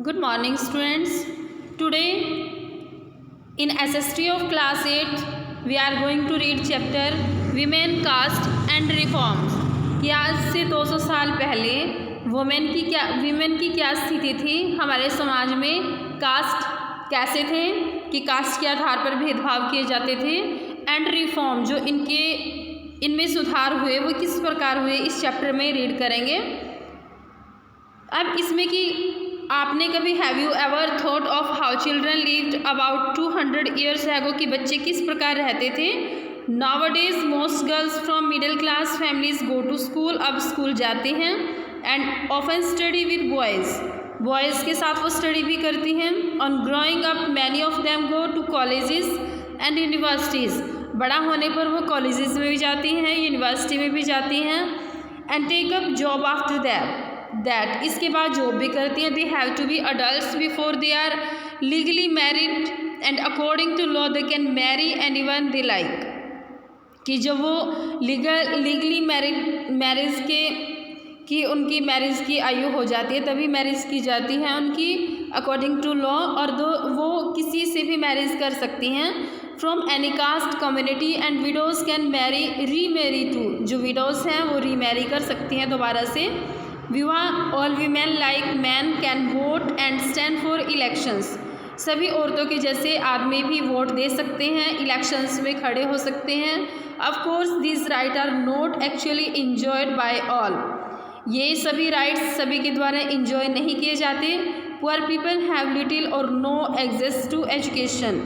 Good morning, students. Today, in SST of class 8, we are going to read chapter Women, Caste and Reforms. कि आज से 200 साल पहले women की क्या स्थिति थी हमारे समाज में, कास्ट कैसे थे कि कास्ट के आधार पर भेदभाव किए जाते थे, एंड रिफॉर्म जो इनमें सुधार हुए वो किस प्रकार हुए इस चैप्टर में रीड करेंगे। अब इसमें कि आपने कभी have you ever thought of how children lived about 200 years ago कि बच्चे किस प्रकार रहते थे। Nowadays most girls from middle class families go to school, अब स्कूल जाते हैं, and often study with boys के साथ वो स्टडी भी करती हैं। On growing up many of them go to colleges and universities, बड़ा होने पर वो कॉलेजेस में भी जाती हैं, यूनिवर्सिटी में भी जाती हैं। And take up job after that इसके बाद जॉब भी करती हैं। They have to be adults before they are legally married and according to law they can marry anyone they like, कि जब वो लीगली मैरिज की उनकी मैरिज की आयु हो जाती है तभी मैरिज की जाती है उनकी अकॉर्डिंग टू लॉ, और वो किसी से भी मैरिज कर सकती हैं। From any caste community and widows can remarry too, जो विडोज़ हैं वो रीमैरी कर सकती हैं दोबारा से। विवाह all women like man can vote and stand for elections, सभी औरतों के जैसे आदमी भी वोट दे सकते हैं, इलेक्शंस में खड़े हो सकते हैं। Of course this right are not actually enjoyed by all, ये सभी राइट्स सभी के द्वारा इंजॉय नहीं किए जाते। Poor people have little or no access to education,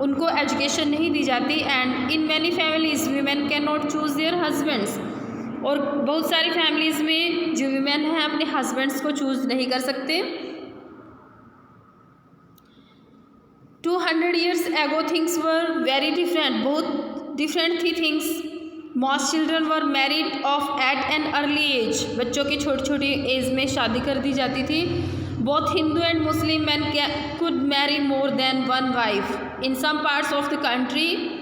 उनको एजुकेशन नहीं दी जाती। And in many families women can not choose their husbands, और बहुत सारी फैमिलीज़ में जो वीमेन हैं अपने हस्बैंड्स को चूज़ नहीं कर सकते। 200 years ago things were very different, बहुत डिफरेंट थी things. Most children were married off at an early age, बच्चों की छोटी छोटी एज में शादी कर दी जाती थी। Both Hindu and Muslim man could marry more than one wife. In some parts of the country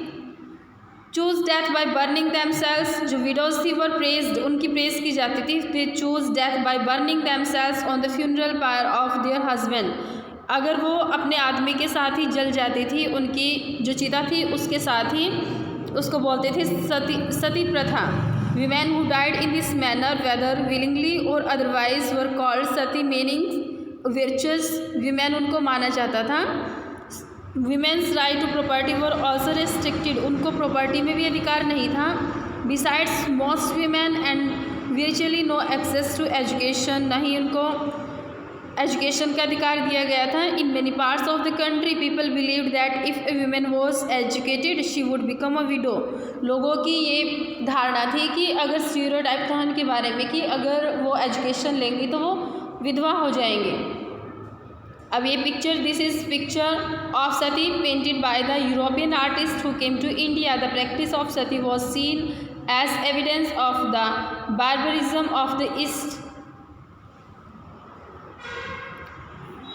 chose death by burning themselves, जो विडोज थी वर प्रेज्ड, उनकी प्रेज की जाती थी। They chose death by burning themselves on the funeral pyre of their husband, अगर वो अपने आदमी के साथ ही जल जाती थी, उनकी जो चिता थी उसके साथ ही, उसको बोलते थे सती प्रथा। Women who died in this manner whether willingly और otherwise were called sati, meaning virtuous, women उनको माना जाता था। Women's right to property were also restricted, उनको प्रॉपर्टी में भी अधिकार नहीं था। Besides most women and virtually no access to education, ना ही उनको एजुकेशन का अधिकार दिया गया था। In many parts of the country people believe that if a women was educated she would become a window, लोगों की ये धारणा थी कि अगर स्टीरियोटाइप था उनके बारे में कि अगर वो एजुकेशन लेंगी तो वो विधवा हो जाएंगे। अब ये picture, this is picture of sati painted by the European artist who came to India. The practice of sati was seen as evidence of the barbarism of the East.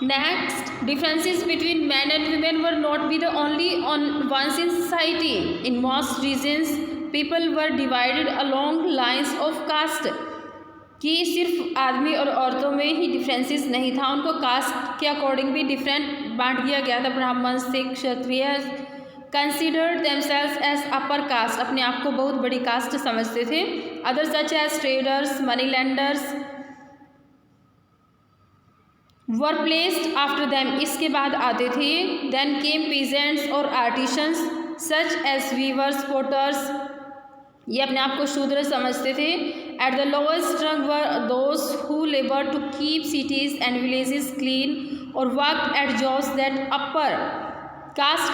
Next, differences between men and women were not be the only ones in society. In most regions, people were divided along lines of caste. कि सिर्फ आदमी और औरतों में ही differences नहीं था, उनको cast के अकॉर्डिंग भी डिफरेंट बांट दिया गया था। ब्राह्मण से Kshatriya considered themselves as upper caste, अपने आप को बहुत बड़ी कास्ट समझते थे। Other such as traders, money lenders were placed after them, इसके बाद आते थे। देन केम पीजेंट्स और artisans such as weavers, potters, ये अपने आप को शूद्र समझते थे। Eight the lowest rung were those who labour to keep cities and villages clean और work at jobs that upper caste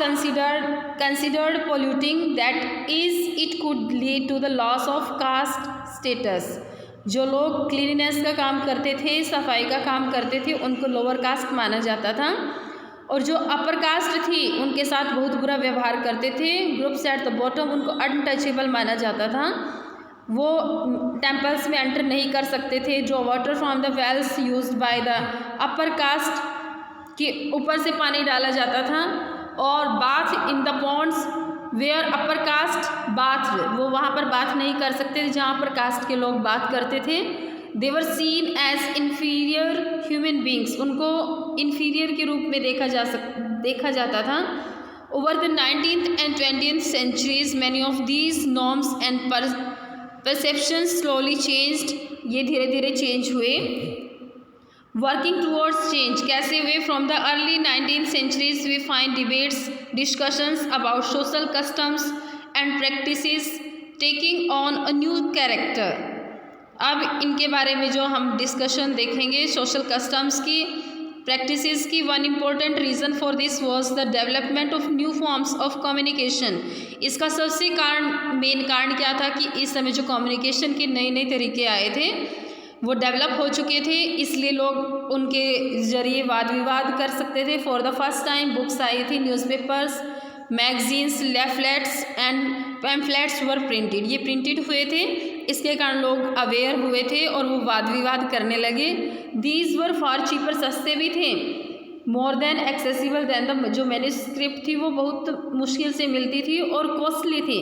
considered polluting, that is it could lead to the loss of caste status. जो लोग cleanliness का काम करते थे, सफाई का काम करते थे, उनको लोअर कास्ट माना जाता था, और जो अपर कास्ट थी उनके साथ बहुत बुरा व्यवहार करते थे। ग्रुप्स एट द बॉटम, उनको अनटचेबल माना जाता था, वो टेम्पल्स में एंटर नहीं कर सकते थे। जो water from the wells used by the upper caste, के ऊपर से पानी डाला जाता था। और bath in the ponds where upper caste bath, वो वहाँ पर बात नहीं कर सकते थे जहाँ पर कास्ट के लोग बात करते थे। They were seen as inferior human beings, उनको इन्फीरियर के रूप में देखा जाता था। Over the 19th and 20th centuries many of these norms and perceptions slowly changed, ये धीरे धीरे चेंज हुए। वर्किंग टूवर्ड्स चेंज कैसे हुए? From the early 19th centuries we find debates discussions about social customs and practices taking on a new character. अब इनके बारे में जो हम डिस्कशन देखेंगे सोशल कस्टम्स की, प्रैक्टिसेस की, one important reason for this was the development of new forms of communication. इसका सबसे मेन कारण क्या था कि इस समय जो कम्युनिकेशन के नए नए तरीके आए थे वो डेवलप हो चुके थे, इसलिए लोग उनके ज़रिए वाद विवाद कर सकते थे। For the first time books आई थी, newspapers, magazines, leaflets and pamphlets were printed, ये प्रिंटेड हुए थे। इसके कारण लोग अवेयर हुए थे और वो वाद विवाद करने लगे। दीज वर फार चीपर, सस्ते भी थे। More than accessible than the, जो मैन्युस्क्रिप्ट थी वो बहुत मुश्किल से मिलती थी और कॉस्टली थी।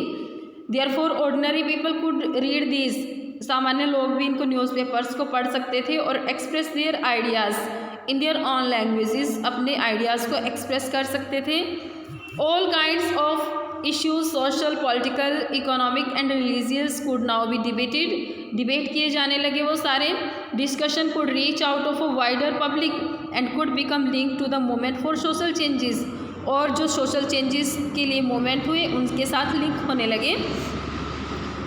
Therefore ordinary people could read these, सामान्य लोग भी इनको न्यूज़पेपर्स को पढ़ सकते थे और express their ideas in their own languages, अपने आइडियाज़ को एक्सप्रेस कर सकते थे। All kinds of issues, social, political, economic and religious could now be debate किए जाने लगे वो सारे। Discussion could reach out of a wider public and could become link to the movement for social changes, और जो social changes के लिए movement हुए उनके साथ लिंक होने लगे।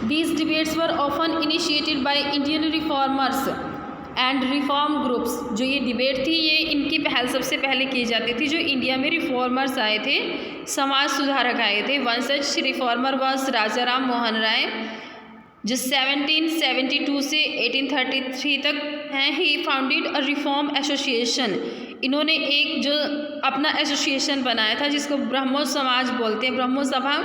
These debates were often initiated by Indian reformers and reform groups। जो ये डिबेट थी ये इनकी पहल सबसे पहले की जाती थी जो इंडिया में रिफॉर्मर्स आए थे, समाज सुधारक आए थे। वन सच रिफॉर्मर वाज राजा राम मोहन राय, जो 1772 से 1833 तक हैं। ही फाउंडेड अ रिफॉर्म एसोसिएशन, इन्होंने एक जो अपना एसोसिएशन बनाया था जिसको ब्रह्मो समाज बोलते हैं, ब्रह्मो सभा,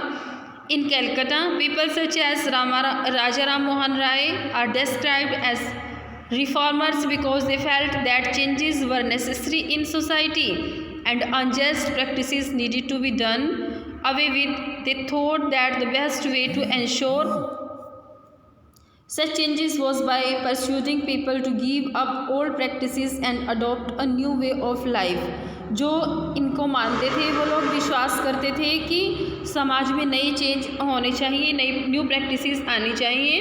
in Calcutta। People such as Raja Ram Mohan Rai are described as reformers because they felt that changes were necessary in society and unjust practices needed to be done away with. They thought that the best way to ensure such changes was by persuading people to give up old practices and adopt a new way of life। जो इनको मानते थे वो लोग विश्वास करते थे कि समाज में नई चेंज होने चाहिए, नई न्यू प्रैक्टिसेस आनी चाहिए।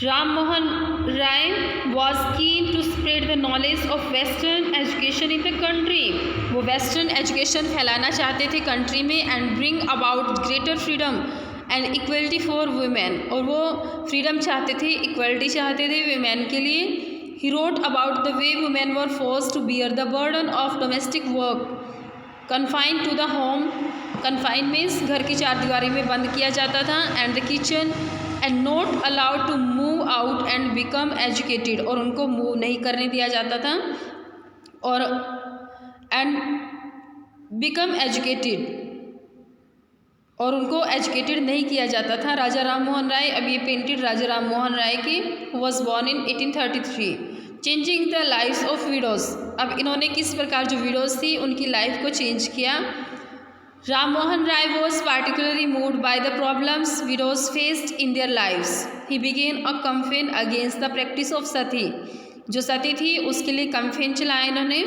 Ram Mohan Roy was keen to spread the knowledge of western education in the country. वो वेस्टर्न एजुकेशन फैलाना चाहते थे कंट्री में and bring about greater freedom and equality for women, और वो फ्रीडम चाहते थे, इक्वलिटी चाहते थे वुमेन के लिए। He wrote about the way women were forced to bear the burden of domestic work, confined to the home, confined means घर की चार दीवारी में बंद किया जाता था, and the kitchen, and not allowed to move out and become educated, और उनको मूव नहीं करने दिया जाता था और and become educated, और उनको एजुकेटेड नहीं किया जाता था। राजा राम मोहन राय, अब ये पेंटेड राजा राम मोहन राय की, was born in 1833। Changing the lifes of widows, अब इन्होंने किस प्रकार जो विडोज़ थी उनकी लाइफ को चेंज किया। Ram Mohan Roy was particularly moved by the problems widows faced in their lifes. He began a campaign against the practice of sati, जो सती थी उसके लिए कैंपेन चलाया इन्होंने।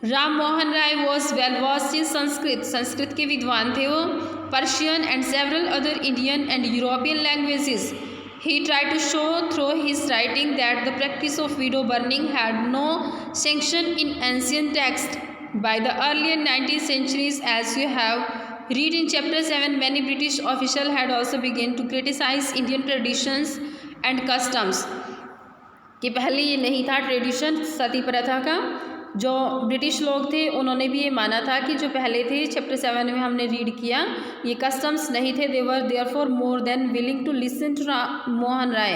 Ram Mohan Roy was well versed in Sanskrit, Sanskrit के विद्वान थे वो। Persian and several other Indian and European languages. He tried to show through his writing that the practice of widow burning had no sanction in ancient text. By the early 19th centuries, as you have read in chapter 7, many British officials had also begun to criticize Indian traditions and customs। कि पहले ये नहीं था tradition सती प्रथा का, जो British लोग थे उन्होंने भी ये माना था कि जो पहले थे चैप्टर 7 में हमने रीड किया ये कस्टम्स नहीं थे। They were therefore more than willing to listen to Mohan Roy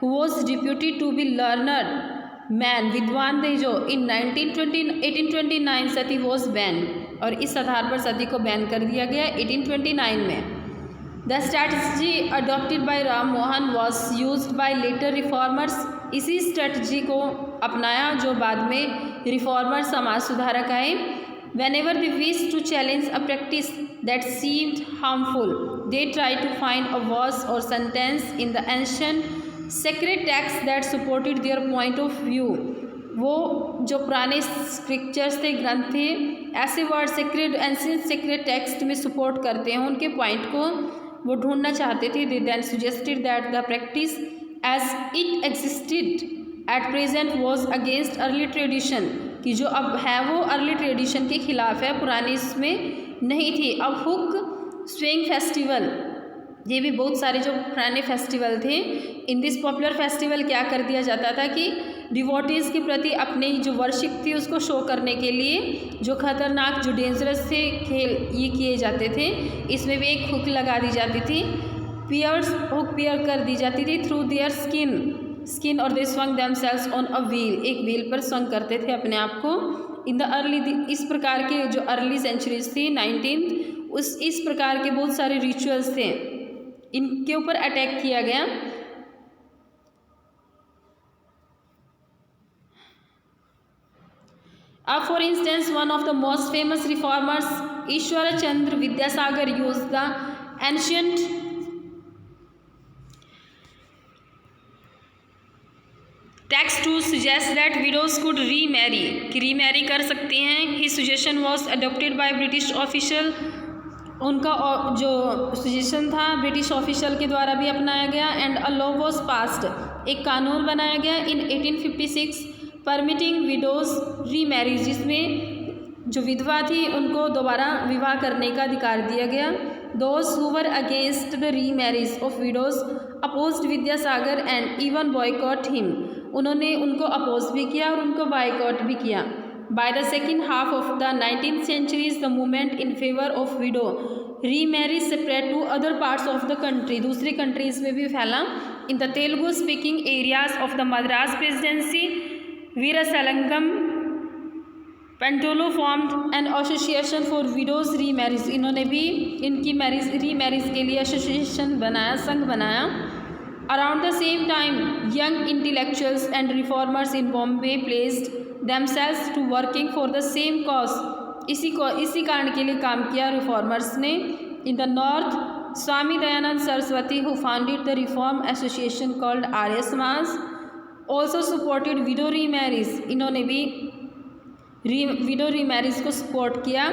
who was deputed to be learner man, विद्वान थे जो। इन 1829 सती वॉज बैन, और इस आधार पर सती को बैन कर दिया गया 1829 में। The strategy adopted by Ram Mohan was used by later reformers, इसी स्ट्रेटजी को अपनाया जो बाद में रिफॉर्मर समाज सुधारक आए। Whenever they wished to challenge a practice that seemed harmful, they tried to find a verse or sentence in the ancient sacred text that supported their point of view, वो जो पुराने स्क्रिप्चर्स थे, ग्रंथ थे, ऐसे word sacred ancient sacred text में support करते हैं उनके पॉइंट को, वो ढूंढना चाहते थे। They then suggested that the practice as it existed at present was against early tradition, कि जो अब है वो अर्ली ट्रेडिशन के खिलाफ है, पुराने इसमें नहीं थी। अब हुक स्विंग फेस्टिवल, ये भी बहुत सारे जो पुराने फेस्टिवल थे, इन दिस पॉपुलर फेस्टिवल क्या कर दिया जाता था कि डिवोटीज़ के प्रति अपने जो वर्शिप थी उसको शो करने के लिए जो खतरनाक, जो डेंजरस थे खेल ये किए जाते थे। इसमें भी एक हुक लगा दी जाती थी, पियर्स हुक पियर कर दी जाती थी थ्रू देयर स्किन और they swung themselves on a wheel, एक व्हील पर स्वंग करते थे अपने आप को। इन द अर्ली, इस प्रकार के जो अर्ली सेंचुरीज थी 19th, इस प्रकार के बहुत सारे रिचुअल्स थे, इनके ऊपर अटैक किया गया। अब for instance one of the most famous reformers Ishwar Chandra Vidyasagar use the ancient text to suggest that widows could remarry, कि रीमैरी कर सकती हैं। His suggestion was adopted by British official, उनका जो सजेशन था ब्रिटिश ऑफिशियल के द्वारा भी अपनाया गया। And a law was passed, एक कानून बनाया गया इन 1856 परमिटिंग विडोज रीमैरिज, जिसमें जो विधवा थी उनको दोबारा विवाह करने का अधिकार दिया गया। Those who were against the remarriage of widows opposed Vidyasagar and even boycott him, उन्होंने उनको अपोज भी किया और उनको बायकॉट भी किया। By the second half of the 19th centuries the movement in favour of widow remarriage spread to other parts of the country, दूसरी countries में भी फैला। In the Telugu speaking areas of the Madras presidency Veeresalingam Pantulu formed an association for widows remarriage, इन्होंने भी इनकी remarriage के लिए association बनाया, संघ बनाया। Around the same time, young intellectuals and reformers in Bombay placed themselves to working for the same cause, इसी कारण के लिए काम किया रिफॉर्मर्स ने। In the north, Swami Dayanand Saraswati, who founded the Reform Association called Arya Samaj, also supported widow remarriage, इन्होंने भी window remarriage को सपोर्ट किया।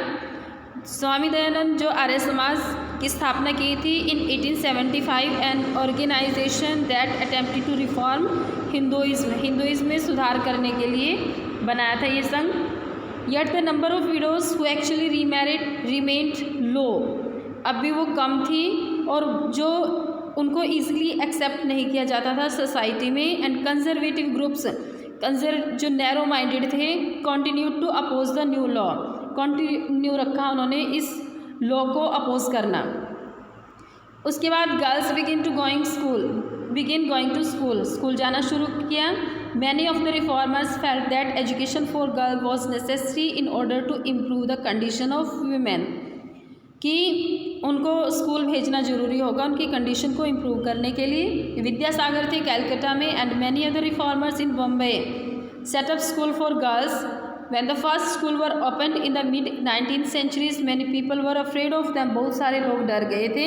स्वामी दयानंद जो आर्य समाज की स्थापना की थी in 1875, an organisation that attempted to reform Hinduism में सुधार करने के लिए बनाया था ये संघ। Yet the number of widows who actually remarried remained low, अब भी वो कम थी और जो उनको ईजिली एक्सेप्ट नहीं किया जाता था सोसाइटी में। एंड कंजर्वेटिव ग्रुप्स, जो नैरो माइंडेड थे, continue to oppose the new law, continue रखा उन्होंने इस लॉ को अपोज करना। उसके बाद girls begin going to school, school जाना शुरू किया। Many of the reformers felt that education for girl was necessary in order to improve the condition of women, कि उनको स्कूल भेजना जरूरी होगा उनकी कंडीशन को इम्प्रूव करने के लिए। विद्यासागर थे कैलकाटा में, and many other reformers in Bombay set up school for girls. When the first school were opened in the mid 19th centuries, many people were afraid of them. बहुत सारे लोग डर गए थे।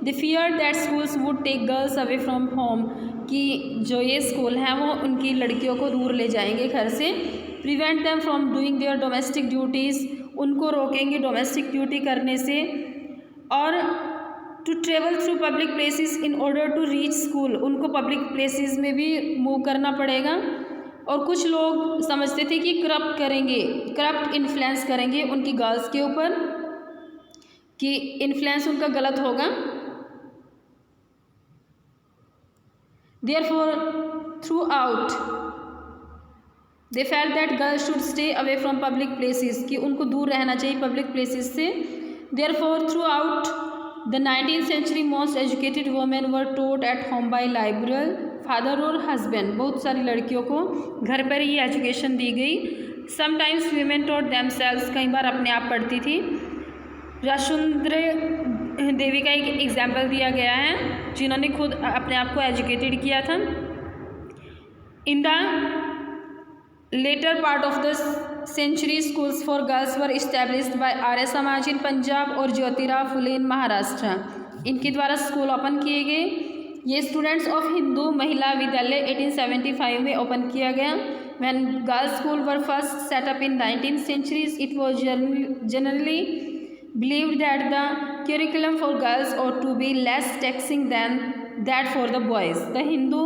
They feared that schools would take girls away from home, कि जो ये school हैं वो उनकी लड़कियों को दूर ले जाएंगे घर से। Prevent them from doing their domestic duties, उनको रोकेंगे डोमेस्टिक ड्यूटी करने से। और to travel through public places in order to reach school, उनको पब्लिक प्लेसेस में भी मूव करना पड़ेगा। और कुछ लोग समझते थे कि करप्ट इन्फ्लुएंस करेंगे उनकी गर्ल्स के ऊपर, कि इन्फ्लुएंस उनका गलत होगा। Therefore throughout they felt that girls should stay away from public places, कि उनको दूर रहना चाहिए पब्लिक प्लेसेस से। Therefore throughout the 19th century most educated women were taught at home by library father और husband, बहुत सारी लड़कियों को घर पर ही एजुकेशन दी गई। समटाइम्स वीमेन टॉट देमसेल्व्स, कई बार अपने आप पढ़ती थी। राशुंद्र देवी का एक एग्जाम्पल दिया गया है जिन्होंने खुद अपने आप को एजुकेटेड किया था। In the later part of the century schools for girls were established by Arya Samaj in Punjab और ज्योतिराव फुले इन महाराष्ट्र, इनके द्वारा स्कूल ओपन किए गए। ये स्टूडेंट्स ऑफ हिंदू महिला विद्यालय 1875 में ओपन किया गया। When girls' school were first set up in 19th centuries, it was generally believed that the curriculum for girls ought to be less taxing than that for the boys. The Hindu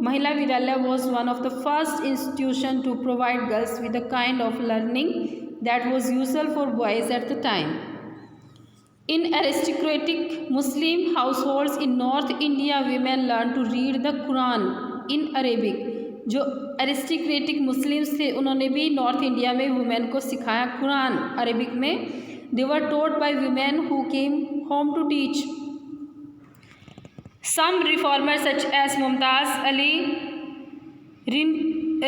Mahila Vidyalaya was one of the first institutions to provide girls with the kind of learning that was usual for boys at the time. In aristocratic Muslim households in North India, women learned to read the Quran in Arabic. जो एरिस्टिक्रेटिक Muslims थे उन्होंने भी north India में women को सिखाया Quran Arabic में। They were taught by women who came home to teach. Some reformer such as Mumtaz Ali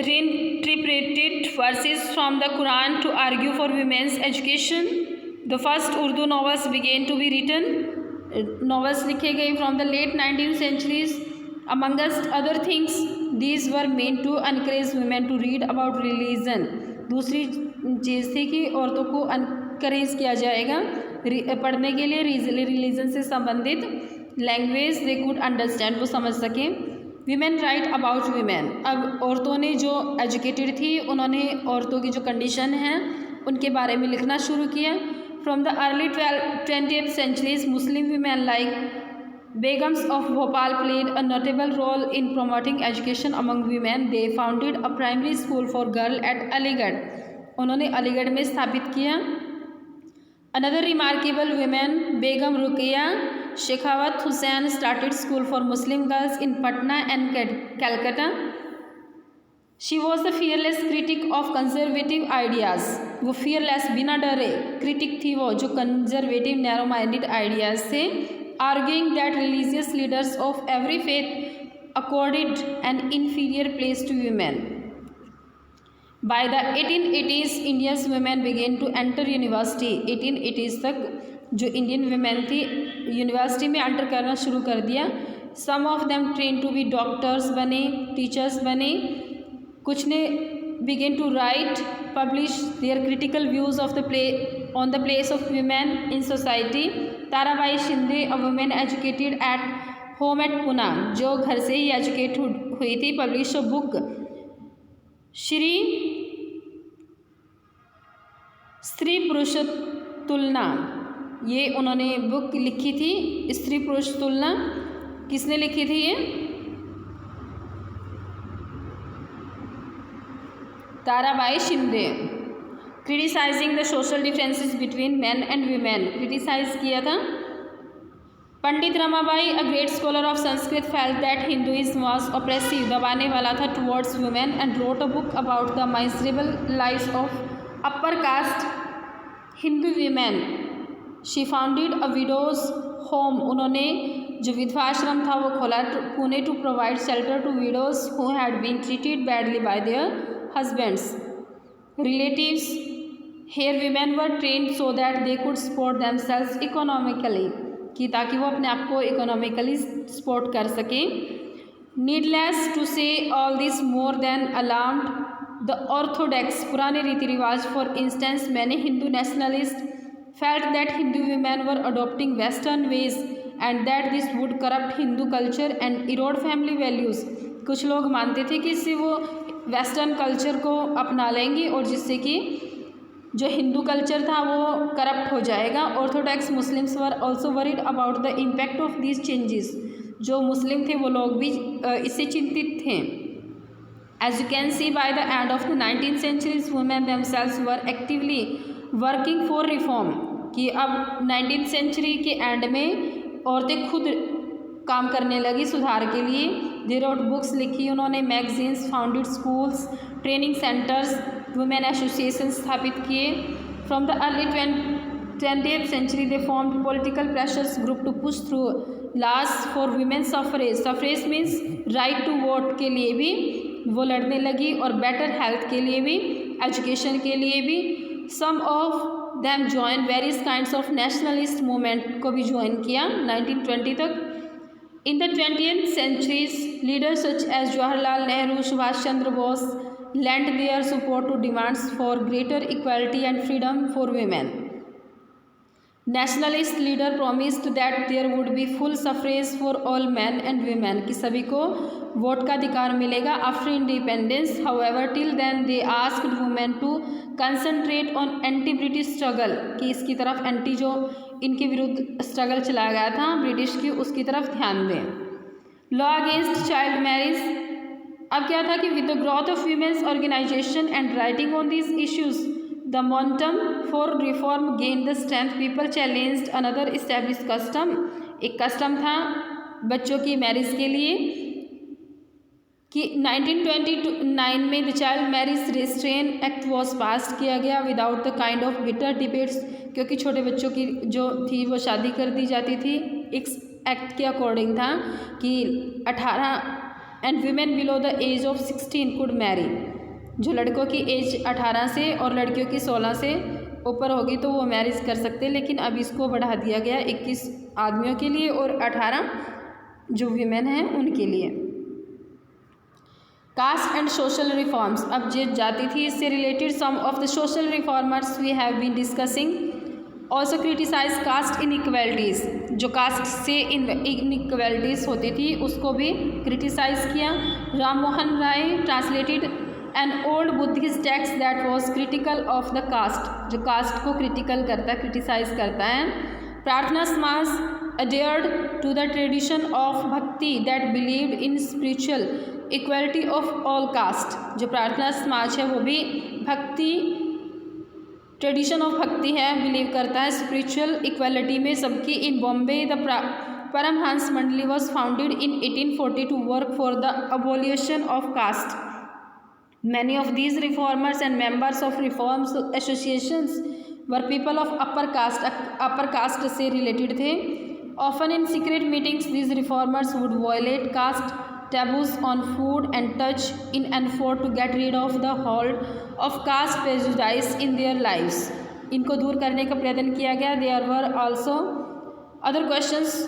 reinterpreted verses from the Quran to argue for women's education. The first Urdu novels began to be written. Novels लिखे गए from the late 19th centuries. Amongst other things, these were meant to encourage women to read about religion. दूसरी चीज़ थी कि औरतों को encourage किया जाएगा पढ़ने के लिए रिलीजन से संबंधित लैंग्वेज दे कुड अंडरस्टैंड, वो समझ सकें। वीमेन राइट अबाउट वीमेन, अब औरतों ने जो एजुकेटेड थी उन्होंने औरतों की जो कंडीशन है उनके बारे में लिखना शुरू किया। From the early 20th centuries, Muslim women like Begums of Bhopal played a notable role in promoting education among women. They founded a primary school for girls at Aligarh. उन्होंने अलीगढ़ में स्थापित किया। Another remarkable woman, Begum Ruqayya Shekhawat Hussain, started school for Muslim girls in Patna and Calcutta. She was the fearless critic of conservative ideas. वो fearless बिना डरे critic थी वो, जो conservative narrow minded ideas थे, arguing that religious leaders of every faith accorded an inferior place to women. By the 1880s, India's women began to enter university. 1880s तक जो Indian women थी university में enter करना शुरू कर दिया। Some of them trained to be doctors बने, teachers बने, कुछ ने began to write, publish their critical views of on the place of women in society. Tarabai Shinde, a woman educated at home at Pune, जो घर से ही एजुकेट हुई थी, publish a book Shri स्त्री पुरुष तुलना, ये उन्होंने बुक लिखी थी स्त्री पुरुष तुलना। किसने लिखी थी ये? Tarabai Shinde. Criticising the social differences between man and women, criticise किया था। Pandit Ramabai, a great scholar of Sanskrit, felt that Hinduism was oppressive, दबाने वाला था towards women, and wrote a book about the miserable lives of upper caste Hindu women. She founded a widows home, उन्होंने जो विधवा आश्रम था वो खोला Pune to provide shelter to widows who had been treated badly bye their husbands relatives. Here women were trained so that they could support themselves economically, कि ताकि वो अपने आप को इकोनॉमिकली सपोर्ट कर सकें। Needless to say, all this more than alarmed the orthodox, पुराने रीति रिवाज। For instance, many Hindu nationalists felt that Hindu women were adopting Western ways and that this would corrupt Hindu culture and erode family values. कुछ लोग मानते थे कि इससे वो वेस्टर्न कल्चर को अपना लेंगी और जिससे कि जो हिंदू कल्चर था वो करप्ट हो जाएगा। Orthodox Muslims were also worried about the impact of these changes, जो मुस्लिम थे वो लोग भी इससे चिंतित थे। As you can see, by the end of the 19th centuries, women themselves were actively working for reform, कि अब 19th century के एंड में औरतें खुद काम करने लगी सुधार के लिए। दे रोट बुक्स, लिखी उन्होंने, magazines, founded schools, training centres, women association स्थापित किए। From the early 20th century they formed political pressures group to push through laws for women suffrage. Suffrage means right to vote के लिए भी वो लड़ने लगी और बेटर हेल्थ के लिए भी, एजुकेशन के लिए भी। Some of them join various kinds of nationalist movement को भी ज्वाइन किया 1920 तक। In the 20th centuries, leaders such as Jawaharlal Nehru, Subhash Chandra Bose lent their support to demands for greater equality and freedom for women. Nationalist leader promised that there would be full suffrage for all man and women, कि सभी को vote का अधिकार मिलेगा after independence. However till then they asked women to concentrate on anti British struggle, कि इसकी तरफ anti जो इनके विरुद्ध स्ट्रगल चलाया गया था ब्रिटिश की, उसकी तरफ ध्यान दें। लॉ अगेंस्ट चाइल्ड मैरिज, अब क्या था कि with the growth of women's organisation and writing on these issues the momentum for reform gain the strength, people challenged another establish custom, एक कस्टम था बच्चों की मैरिज के लिए कि 1929 में the child marriage restrain act was pass किया गया without the kind of bitter debates, क्योंकि छोटे बच्चों की जो थी वो शादी कर दी जाती थी। इस एक्ट के अकॉर्डिंग था कि 18 and women below the age of 16 could marry, जो लड़कों की एज 18 से और लड़कियों की 16 से ऊपर होगी तो वो मैरिज कर सकते हैं, लेकिन अब इसको बढ़ा दिया गया 21 आदमियों के लिए और 18 जो वीमेन हैं उनके लिए। कास्ट एंड सोशल रिफॉर्म्स, अब जो जाति थी इससे related some of the social reformers we have been discussing also criticise caste inequalities, जो कास्ट से इनइक्वालिटीज़ होती थी उसको भी क्रिटिसाइज किया। Ram Mohan Roy translated an old Buddhist text that was critical of the caste, जो कास्ट को क्रिटिकल करता है, क्रिटिसाइज करता है। प्रार्थना समाज adhered to the tradition of भक्ति that believed in spiritual equality of all caste, जो प्रार्थना समाज है वो भी भक्ति ट्रेडिशन ऑफ भक्ति है, बिलीव करता है स्पिरिचुअल इक्वालिटी में सबकी। इन Bombay the Paramhansa Mandali was founded in 1840 to work for the abolition of caste. Many of these reformers and members of reforms associations were people of upper caste से रिलेटेड थे। Often in secret meetings these reformers would violate caste taboos on food and touch in an effort to get rid of the hold of caste prejudice in their lives, इनको दूर करने का प्रयत्न किया गया। There were also other questions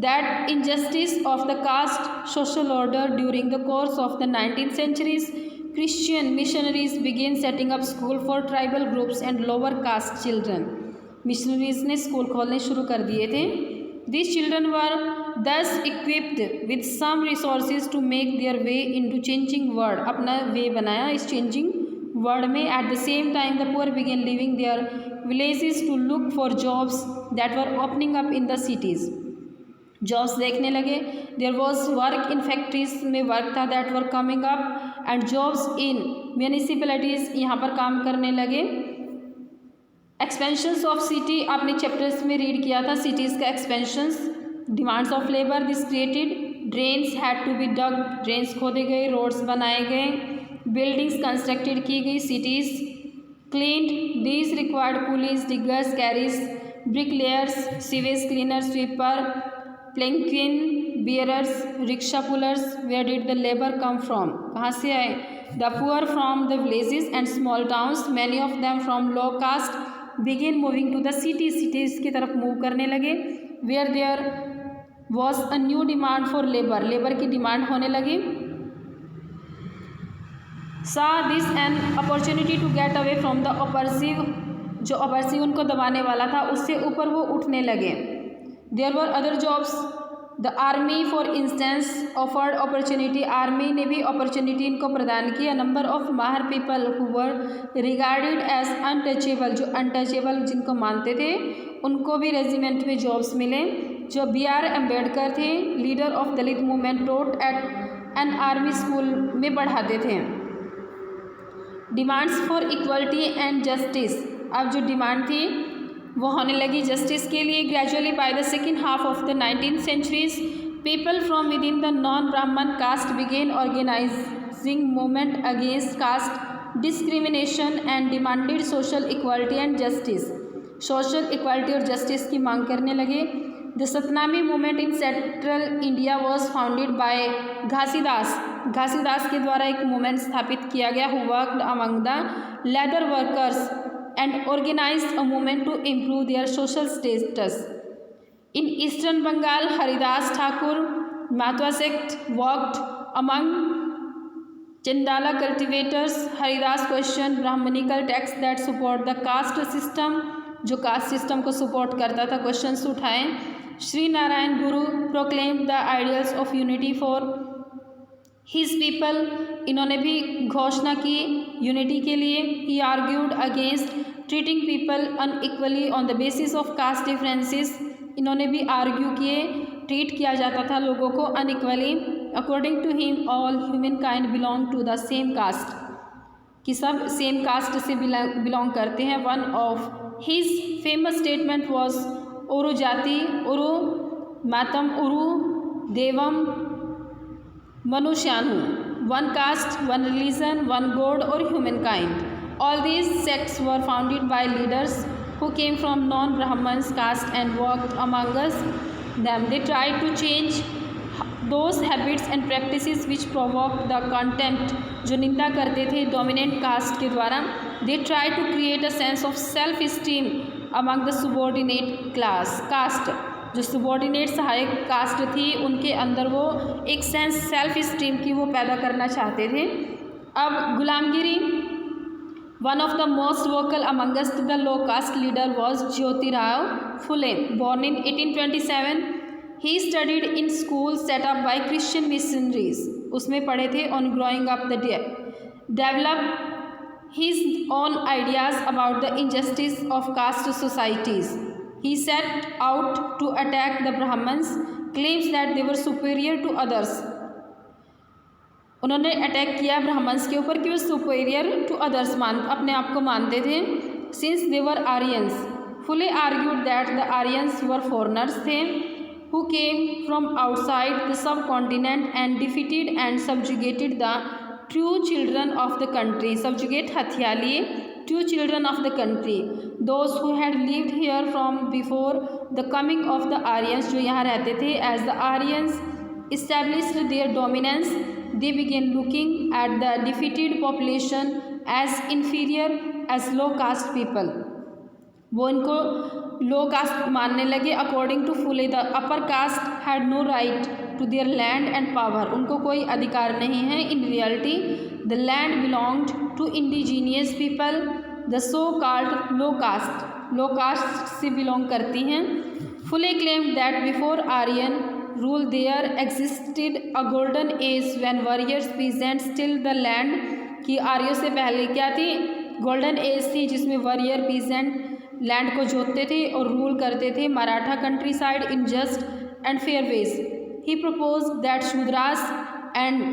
that injustice of the caste social order during the course of the 19th centuries Christian missionaries began setting up school for tribal groups and lower caste children, missionaries ने school खोलने शुरू कर दिए थे। These children were thus equipped with some resources to make their way into changing world, अपना वे बनाया इस changing world में। At the same time the poor began leaving their villages to look for jobs that were opening up in the cities, jobs देखने लगे। There was work in factories में work था that were coming up and jobs in municipalities, यहाँ पर काम करने लगे। Expansions of city आपने चैप्टर्स में रीड किया था, सिटीज़ का expansions. Demands of labour this created drains had to be dug, drains खोदे गए, रोड्स बनाए गए, बिल्डिंग्स कंस्ट्रक्टेड की गई, cities cleaned these required police, diggers, carriers, bricklayers, sewage cleaner, sweeper, palanquin bearers, rickshaw pullers. Where did the labour come from, कहाँ से आए? The poor from the villages and small towns, many of them from low caste began moving to the city, cities की तरफ move करने लगे। Where there was a new demand for labour, labour की demand होने लगी। Saw this an opportunity to get away from the oppressive, जो oppressive उनको दबाने वाला था उससे ऊपर वो उठने लगे। There were other jobs, the army for instance offered opportunity, army ने भी अपॉर्चुनिटी इनको प्रदान किया। Number of Mahar people who were regarded as untouchable, जो अनटचेबल जिनको मानते थे उनको भी रेजिमेंट में जॉब्स मिले। जो B.R. अम्बेडकर थे leader of Dalit movement, taught at an army school में पढ़ाते थे। Demands for equality and justice, अब जो डिमांड थी वो होने लगी जस्टिस के लिए। Gradually by the second half of the 19th centuries people from within the non Brahmin caste began organising movement against caste discrimination and demanded social equality and justice, social equality और justice की मांग करने लगे। The Satnami movement in central India was founded by Ghasidas, Ghasidas के द्वारा एक movement स्थापित किया गया। Who worked among the leather workers and organized a movement to improve their social status. In Eastern Bengal, Haridas Thakur Matwa sect worked among Chandala cultivators. Haridas questioned Brahmanical texts that support the caste system. जो caste system को support करता था, questions उठाए। Shri Narayana Guru proclaimed the ideals of unity for his people, इन्होंने भी घोषणा की unity के लिए। He argued against treating people unequally on the basis of caste differences, इन्होंने भी आर्ग्यू किए ट्रीट किया जाता था लोगों को unequally. According to him all human kind belong to the same caste, कि सब सेम कास्ट से बिलोंग करते हैं। One of his famous statement was उरु जाति उरु मातम उरु देवम मनुष्यानु, one caste one religion one god और human kind. All these sects were founded by leaders who came from non-Brahmins caste and worked among us them. They tried to change those habits and practices which provoked the contempt, जो निंदा करते थे dominant caste के द्वारा। They tried to create a sense of self-esteem among the subordinate class caste, जो subordinate सहायक cast थी उनके अंदर वो एक सेंस सेल्फ स्टीम की वो पैदा करना चाहते थे। अब गुलामगिरी, one of the most vocal amongst the low caste leader was Jyotirao Phule, born in 1827. He studied in school set up by Christian missionaries. उसमें पढ़े थे on growing up the develop his own ideas about the injustice of caste societies. He set out to attack the Brahmins, claims that they were superior to others. उन्होंने attack किया Brahmins के ऊपर कि वो superior to others अपने आप को मानते थे, since they were Aryans. Phule argued that the Aryans were foreigners थे who came from outside the subcontinent and defeated and subjugated the true children of the country. Subjugate हथिया लिए true children of the country, those who had lived here from before the coming of the Aryans, जो यहाँ रहते थे। As the Aryans established their dominance, they began looking at the defeated population as inferior as low caste people. वो इनको लो caste मानने लगे। According to Phule the upper caste had no right to their land and power, उनको कोई अधिकार नहीं है। In reality the land belonged to indigenous people, the so called low caste से बिलोंग करती हैं। Phule claimed that before Aryan rule there existed a golden age when warriors peasants till the land, कि आर्यों से पहले क्या थी? गोल्डन एज थी जिसमें वॉरियर पीजेंट लैंड को जोतते थे और रूल करते थे Maratha countryside in just and fair wage. He propose that Shudras and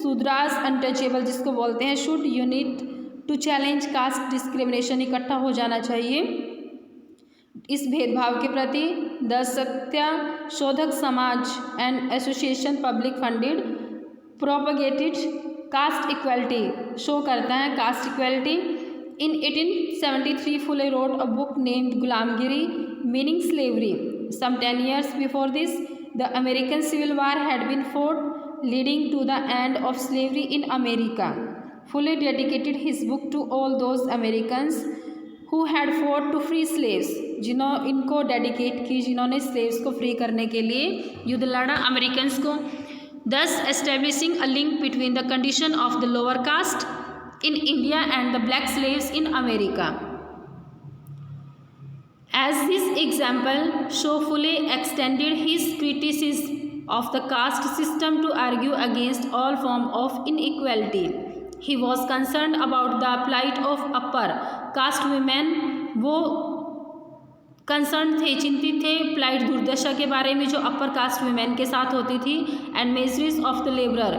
Shudras untouchable, जिसको बोलते हैं, should unite to challenge caste discrimination, इकट्ठा हो जाना चाहिए इस भेदभाव के प्रति। The Satya Shodhak Samaj and association public funded propagated caste equality, show करता है caste equality. In 1873 Phule wrote a book named Gulamgiri meaning slavery. Some 10 years before this the American Civil War had been fought leading to the end of slavery in America. Fuller dedicated his book to all those Americans who had fought to free slaves, इनको dedicate की जिन्होंने slaves को free करने के लिए युद्ध लड़ा Americans को। thus establishing a link between the condition of the lower caste in India and the black slaves in America. As this example show, Fulle extended his criticism of the caste system to argue against all form of inequality. He was concerned about the plight of upper caste women. वो concern थे, चिंतित थे plight दुर्दशा के बारे में जो upper cast women के साथ होती थी। And miseries of the labourer,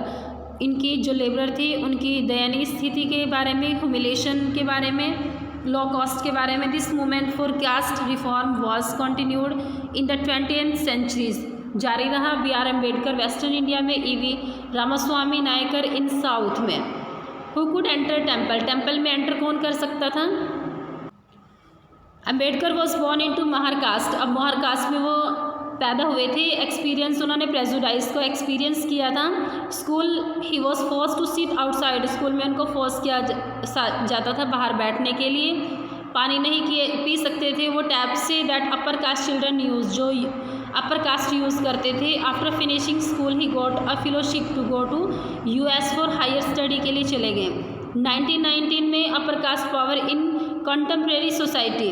इनकी जो लेबरर थी उनकी दयनीय स्थिति के बारे में, ह्यूमिलेशन के बारे में, लो कॉस्ट के बारे में। This movement for caste reform was continued in the 20th centuries, जारी रहा। B R Ambedkar western India में, E V. Ramaswamy Naicker in south में। Who could enter temple, temple में एंटर कौन कर सकता था? Ambedkar was born into Mahar caste, अब महर कास्ट में वो पैदा हुए थे। एक्सपीरियंस, उन्होंने प्रेजुडाइज को एक्सपीरियंस किया था। School he was force to sit outside, school में उनको फोर्स किया जाता था बाहर बैठने के लिए। पानी नहीं पी सकते थे वो टैप से, that upper caste children use, जो अपर कास्ट यूज़ करते थे। After finishing school he got a fellowship to go to US for higher study के लिए चले गए। 1919 में upper caste power in contemporary society,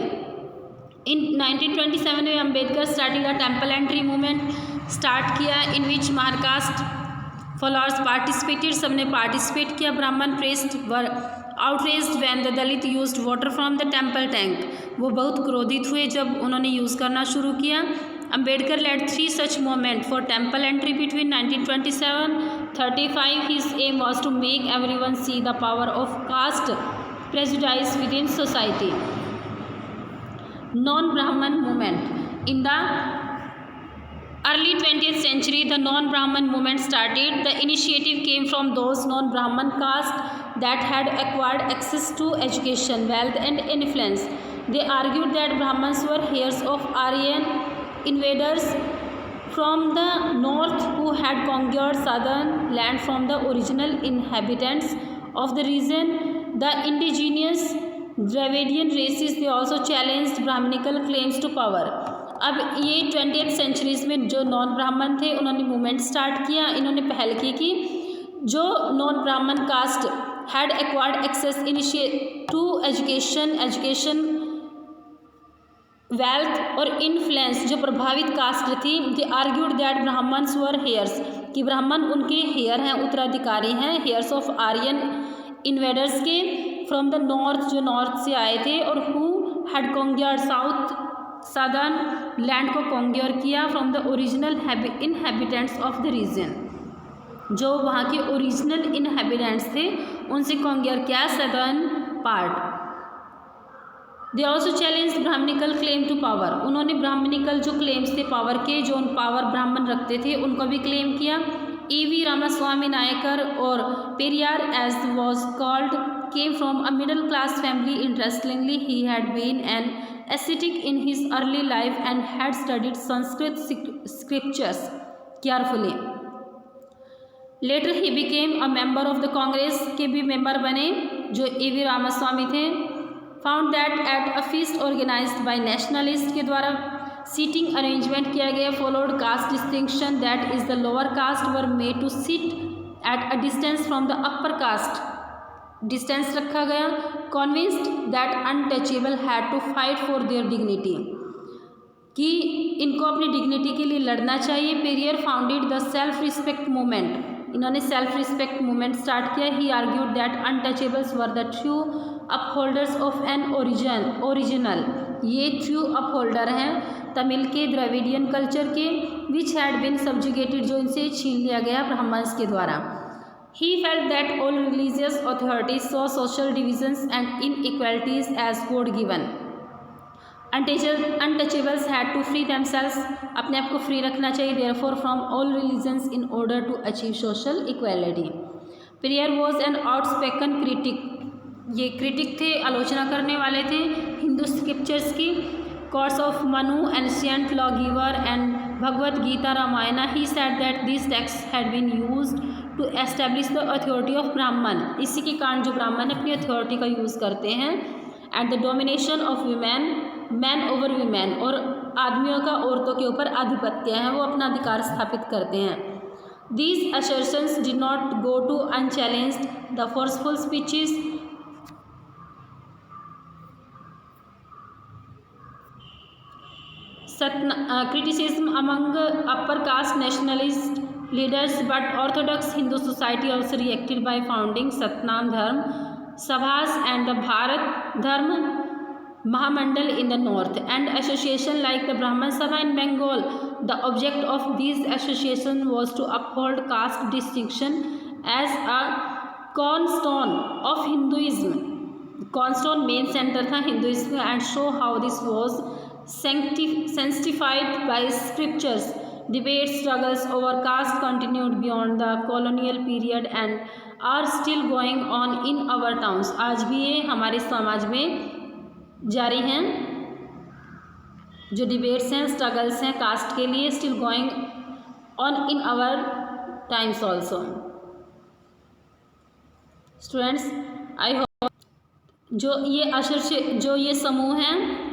in 1927 में Ambedkar starting a temple entry movement start किया, in which Maharashtra followers participated, सबने participate किया। Brahmin priests were outraged when the Dalit used water from the temple tank, वो बहुत क्रोधित हुए जब उन्होंने यूज़ करना शुरू किया। Ambedkar led 3 such movement for temple entry between 1927-35. His aim was to make everyone see the power of caste prejudice within society. Non-Brahman movement. In the early 20th century, the non-Brahman movement started. The initiative came from those non-Brahman caste that had acquired access to education, wealth and influence. They argued that Brahmins were heirs of Aryan invaders from the north who had conquered southern land from the original inhabitants of the region, the indigenous Dravidian races. They also challenged Brahminical claims to power. अब ये 20th centuries में जो non ब्राह्मण थे उन्होंने movement start किया। इन्होंने पहल की कि जो non Brahmin caste had acquired access to education wealth और इन्फ्लुएंस, जो प्रभावित कास्ट थी, they argued that Brahmins were heirs, कि ब्राह्मण उनके हेयर हैं, उत्तराधिकारी हैं, हेयर्स ऑफ आर्यन इन्वेडर्स के, फ्रॉम द नॉर्थ, जो नॉर्थ से आए थे, और who had conquered southern land को कॉन्क्योर किया, from the original inhabitants of the region, जो वहाँ के ओरिजिनल इनहेबिटेंट्स थे उनसे कॉन्क्योर किया southern part. They also challenge Brahmanical claim to power, उन्होंने ब्राह्मणिकल जो क्लेम्स थे पावर के, जो पावर ब्राह्मण रखते थे, उनको भी क्लेम किया। E.V. रामास्वामी नायकर और Periyar as was called came from a middle class family. Interestingly, he had been an ascetic in his early life and had studied Sanskrit scriptures carefully. Later he became a member of the Congress, के भी member बने जो E.V. Ramaswamy थे. Found that at a feast organized by nationalists के द्वारा seating arrangement किया गया, followed caste distinction, that is the lower caste were made to sit at a distance from the upper caste, distance रखा गया. Convinced that untouchable had to fight for their dignity, कि इनको अपनी dignity के लिए लड़ना चाहिए. Periyar founded the self respect movement, इन्होंने सेल्फ रिस्पेक्ट मूवमेंट स्टार्ट किया. He argued that untouchables were the true upholders of an original, ये ट्रू अपहोल्डर हैं तमिल के द्रविडियन कल्चर के, विच हैड बिन सब्जुगेटेड, जो इनसे छीन लिया गया ब्राह्मण्स के द्वारा. He felt that all religious authorities saw social divisions and inequalities as God given. Untouchables had to free themselves, अपने आप को फ्री रखना चाहिए, therefore from all religions in order to achieve social equality. Pereire was an outspoken critic, ये critic थे, आलोचना करने वाले थे हिंदू स्क्रिप्चर्स की. Course of Manu, ancient lawgiver, and Bhagavad Gita, Ramayana. He said that these texts had been used to establish the authority of Brahman. इसी के कारण जो ब्राह्मण अपनी अथॉरिटी का यूज़ करते हैं. And the domination of women, men over women, और आदमियों का औरतों के ऊपर आधिपत्य है, वो अपना अधिकार स्थापित करते हैं. These assertions did not go to unchallenged. The forceful speeches, criticism among upper caste nationalist leaders, but Orthodox Hindu society also reacted by founding Satnam Dharma Sabhas and the Bharat Dharma Mahamandal in the north, and association like the Brahman Sabha in Bengal. The object of these associations was to uphold caste distinction as a cornerstone of Hinduism. Cornerstone main center था Hinduism, and show how this was sanctified by scriptures. Debate struggles over caste continued beyond the colonial period and are still going on in our towns. आज भी ये हमारे समाज में जारी हैं, जो डिबेट्स हैं, स्ट्रगल्स हैं कास्ट के लिए, still going on in our times also. Students, I hope जो ये समूह हैं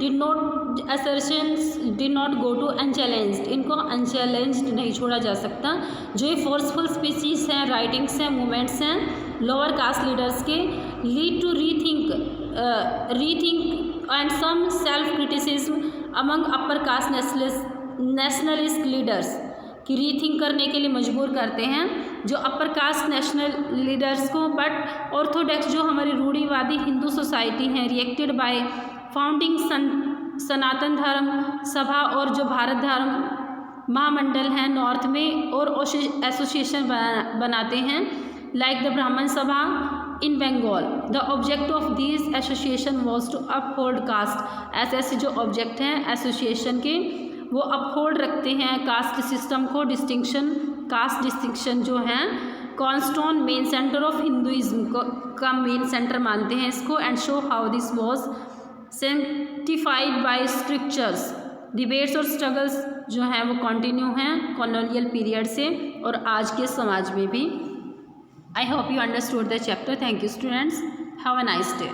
assertions did not go to unchallenged, इनको unchallenged नहीं छोड़ा जा सकता. जो ये forceful speeches हैं, writings हैं, movements हैं lower caste leaders के, lead to rethink and some self criticism among upper caste nationalist leaders की रीथिंक करने के लिए मजबूर करते हैं जो अपर कास्ट नेशनल लीडर्स को। बट ऑर्थोडॉक्स जो हमारी रूढ़िवादी हिंदू सोसाइटी हैं रिएक्टेड बाय फाउंडिंग सनातन धर्म सभा और जो भारत धर्म महामंडल हैं नॉर्थ में और एसोसिएशन बनाते हैं like the Brahmin Sabha in Bengal. The object of this association was to uphold caste. ऐसे जो ऑब्जेक्ट हैं एसोसिएशन के वो अपहोल्ड रखते हैं कास्ट सिस्टम को, डिस्टिंक्शन कास्ट डिस्टिंक्शन जो हैं cornerstone main centre of Hinduism का मेन सेंटर मानते हैं इसको। And show how this was sanctified by scriptures. Debates और स्ट्रगल्स जो हैं वो कंटिन्यू हैं कॉलोनियल पीरियड से और आज के समाज में भी। I hope you understood the chapter. Thank you students. Have a nice day.